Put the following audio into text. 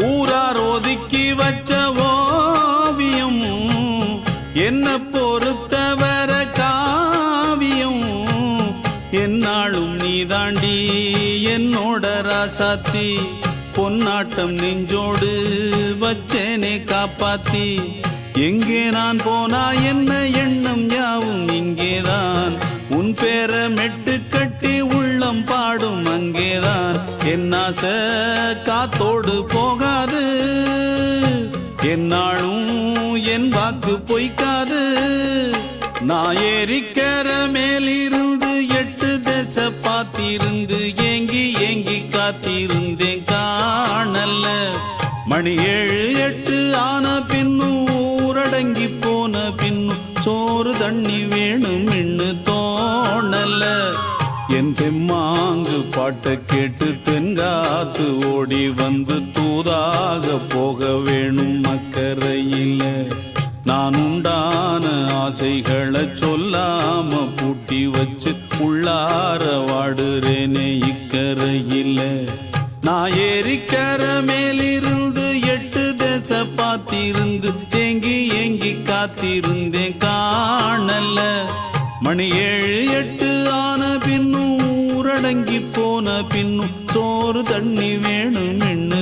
ஊரார் ஒதுக்கி வச்ச ஓவியம் என்ன பொறுத்தவர காவியம் என்னாலும் நீதாண்டி என்னோட ராசாத்தி பொன்னாட்டம் நெஞ்சோடு வச்சேனே காப்பாத்தி எங்கே நான் போனா என்ன எண்ணம் யாவும் இங்கேதான் உன் பேர மெட்டு கட்டி உள்ளம் பாடும் அங்கேதான் என் ஆசை காத்தோடு போகாது என்னாலும் என் வாக்கு பொய்க்காது நான் ஏறிக்கிற மேலிருந்து 8 தேச பார்த்திருந்து ஏங்கி ஏங்கி காத்திருந்தேன் காணல மணி 7 8 ஆன பின்னும் ஊரடங்கி போன பின்னும் சோறு தண்ணி வேணும் இன்னு தோணல என் தெம்மாங்கு பாட்டை கேட்டு தென்காத்து ஓடி வந்து தூதாக போக வேணும் அக்கறையில நான் உண்டான ஆசைகளை சொல்லாம பூட்டி வச்சு உள்ளார வாடுறேனே இக்கரையில நான் ஏறிக்கிற மேலிருந்து 8 தேச பார்த்திருந்து ஏங்கி ஏங்கி காத்திருந்தேன் காணல மணி 7 8 ஆன பின்னும் ஊரடங்கி போன பின்னும் சோறு தண்ணி வேணும் இன்னு